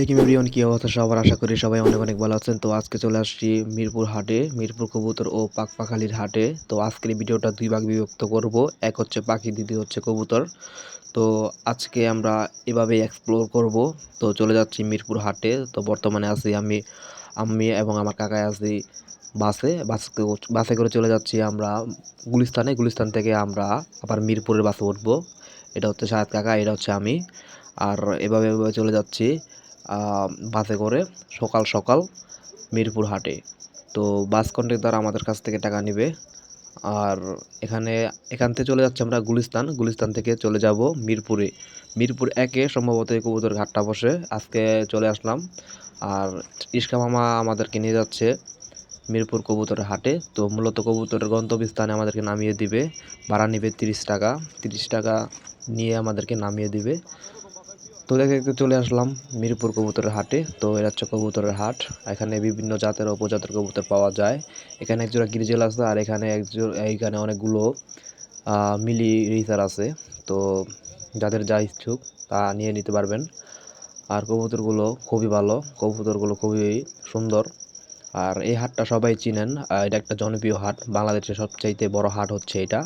আলাইকুম এভরিওয়ান, কি অবস্থা সবার? আশা করি সবাই অনেক অনেক ভালো আছেন। তো আজকে চলে আসছি মিরপুর হাটে, মিরপুর কবুতর ও পাখপাখালির হাটে। তো আজকের এই ভিডিওটা দুই ভাগ বিভক্ত করব। এক হচ্ছে পাখি, দ্বিতীয় হচ্ছে কবুতর। তো আজকে আমরা এভাবেই এক্সপ্লোর করব। তো চলে যাচ্ছি মিরপুর হাটে। তো বর্তমানে আছি আমি এবং আমার কাকাই আছি বাসে করে চলে যাচ্ছি আমরা গুলিস্তান থেকে আমরা আবার মিরপুরের বাসে উঠবো। এটা হচ্ছে শাহেদ কাকা, এটা হচ্ছে আমি। আর এভাবে চলে যাচ্ছি বাসে করে সকাল সকাল মিরপুর হাটে। তো বাস কন্ডাক্টর আমাদের কাছ থেকে টাকা নেবে। আর এখান থেকে চলে যাচ্ছি আমরা গুলিস্তান থেকে চলে যাব মিরপুর 1-এ সম্ভবত এই কবুতর ঘাটটা বসে। আজকে চলে আসলাম। আর ইস্কা মামা আমাদেরকে নিয়ে যাচ্ছে মিরপুর কবুতরের হাটে। তো মূলত কবুতরের গন্তব্যস্থানে আমাদেরকে নামিয়ে দিবে। ভাড়া নেবে 30 টাকা। 30 টাকা নিয়ে আমাদেরকে নামিয়ে দিবে। তো দেখে দেখতে চলে আসলাম মিরপুর কবুতরের হাটে। তো এটা হচ্ছে কবুতরের হাট। এখানে বিভিন্ন জাতের ও উপজাতের কবুতর পাওয়া যায়। এখানে একজোড়া গ্রিজেল আছে, আর এইখানে অনেকগুলো মিলি রিসার আছে। তো যাদের যা ইচ্ছুক তা নিয়ে নিতে পারবেন। আর কবুতরগুলো খুবই ভালো, কবুতরগুলো খুবই সুন্দর। আর এই হাটটা সবাই চিনেন। এটা একটা জনপ্রিয় হাট, বাংলাদেশের সবচাইতে বড় হাট হচ্ছে এটা।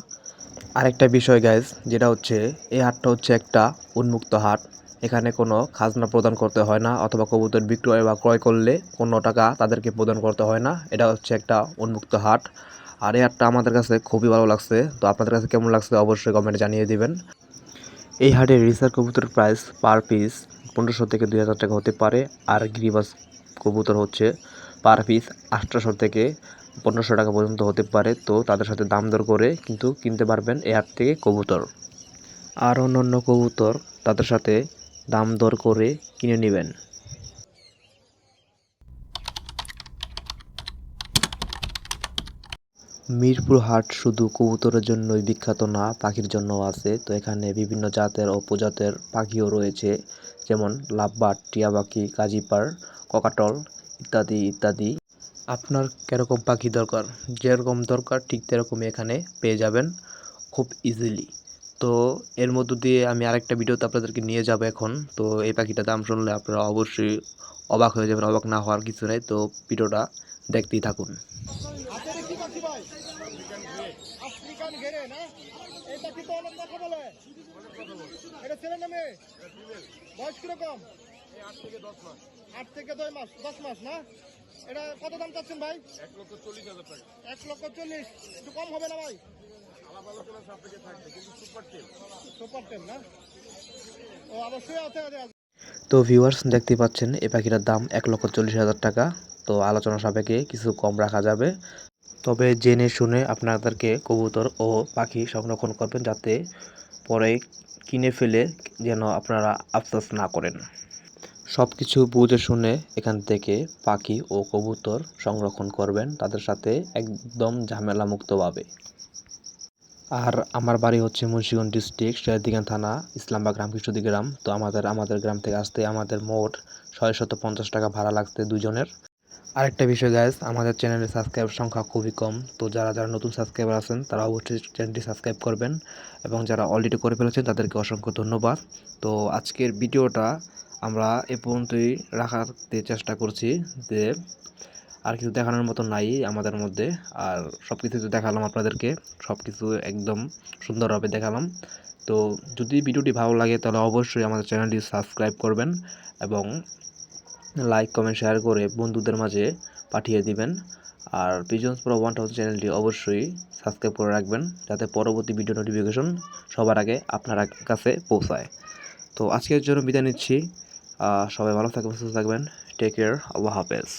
আরেকটা বিষয় গাইজ, যেটা হচ্ছে এই হাটটা হচ্ছে একটা উন্মুক্ত হাট। এখানে কোনো খাজনা প্রদান করতে হয় না, অথবা কবুতর বিক্রয় বা ক্রয় করলে কোনো টাকা তাদেরকে প্রদান করতে হয় না। এটা হচ্ছে একটা উন্মুক্ত হাট। আর এই হাটটা আমাদের কাছে খুবই ভালো লাগছে। তো আপনাদের কাছে কেমন লাগছে অবশ্যই কমেন্টে জানিয়ে দিবেন। এই হাটে রিসার কবুতর প্রাইস পার পিস 1500 থেকে 2000 টাকা হতে পারে। আর গিরিবাস কবুতর হচ্ছে পার পিস 800 থেকে 1500 টাকা পর্যন্ত হতে পারে। তো তাদের সাথে দাম দর করে কিন্তু কিনতে পারবেন এই হাট থেকে কবুতর। আর অন্যান্য কবুতর তাদের সাথে দাম দর করে কিনে নেবেন। মিরপুর হাট শুধু কবুতরের জন্যই বিখ্যাত না, পাখির জন্যও আছে। তো এখানে বিভিন্ন জাতের ও প্রজাতের পাখিও রয়েছে, যেমন লাভবার্ড, টিয়া পাখি, কাজিপার, ককাটল ইত্যাদি ইত্যাদি। আপনার কিরকম পাখি দরকার, যেরকম দরকার ঠিক তেরকমই এখানে পেয়ে যাবেন খুব ইজিলি। তো এর মধ্য দিয়ে আমি আরেকটা ভিডিওতে আপনাদেরকে নিয়ে যাব এখন। তো এই পাখিটার দাম শুনলে আপনারা অবশ্যই অবাক হয়ে যাবেন, অবাক না হওয়ার কিছু নেই। তো ভিডিওটা দেখতেই থাকুন। আফ্রিকান ঘেরে না, এই পাখি তো অনেক কথা বলে। এটা ছেলে না মেয়ে? বয়স কিরকম? 8 থেকে 10 মাস। 10 মাস না? এটা কত দাম চাচ্ছেন ভাই? 1,40,000 টাকা। 1,40,000, একটু কম হবে না ভাই? আলাপ আলোচনা সাপেক্ষে থাকবে, কিন্তু সুপার টেন না? ও অবশ্যই আছে। তো ভিউয়ার্স, দেখতে পাচ্ছেন এই পাখিটার দাম 1,40,000 টাকা। তো আলোচনা সাপেক্ষে কিছু কম রাখা যাবে। তবে জেনে শুনে আপনাদেরকে কবুতর ও পাখি সংরক্ষণ করবেন, যাতে পরে কিনে ফেলে যেন আপনারা আফসোস না করেন। সব কিছু বুঝে শুনে এখান থেকে পাখি ও কবুতর সংরক্ষণ করবেন, তাদের সাথে একদম ঝামেলামুক্তভাবে। আর আমার বাড়ি হচ্ছে মুন্সিগঞ্জ ডিস্ট্রিক্ট, শেরদিগান থানা, ইসলামবাগ রামকৃষ্ণদী গ্রাম। তো আমাদের গ্রাম থেকে আসতে আমাদের মোট 650 টাকা ভাড়া লাগছে দুজনের। আরেকটা বিষয় গাইস, আমাদের চ্যানেলের সাবস্ক্রাইবার সংখ্যা খুবই কম। তো যারা যারা নতুন সাবস্ক্রাইবার আছেন তারা অবশ্যই চ্যানেলটি সাবস্ক্রাইব করবেন, এবং যারা অলরেডি করে ফেলেছেন তাদেরকে অসংখ্য ধন্যবাদ। তো আজকের ভিডিওটা আমরা এ পর্যন্তই রাখতে চেষ্টা করছি, যে আর কিছু দেখানোর মতো নাই আমাদের মধ্যে। আর সব কিছু তো দেখালাম আপনাদেরকে, সব কিছু একদম সুন্দরভাবে দেখালাম। তো যদি ভিডিওটি ভালো লাগে তাহলে অবশ্যই আমাদের চ্যানেলটি সাবস্ক্রাইব করবেন, এবং লাইক কমেন্ট শেয়ার করে বন্ধুদের মাঝে পাঠিয়ে দিবেন। আর পিজনস প্রো 1000 চ্যানেলটি অবশ্যই সাবস্ক্রাইব করে রাখবেন, যাতে পরবর্তী ভিডিও নোটিফিকেশন সবার আগে আপনার কাছে পৌঁছায়। তো আজকের জন্য বিদায় নিচ্ছি। সবাই ভালো থাকবেন, সুস্থ থাকবেন। টেক কেয়ার, আল্লাহ হাফেজ।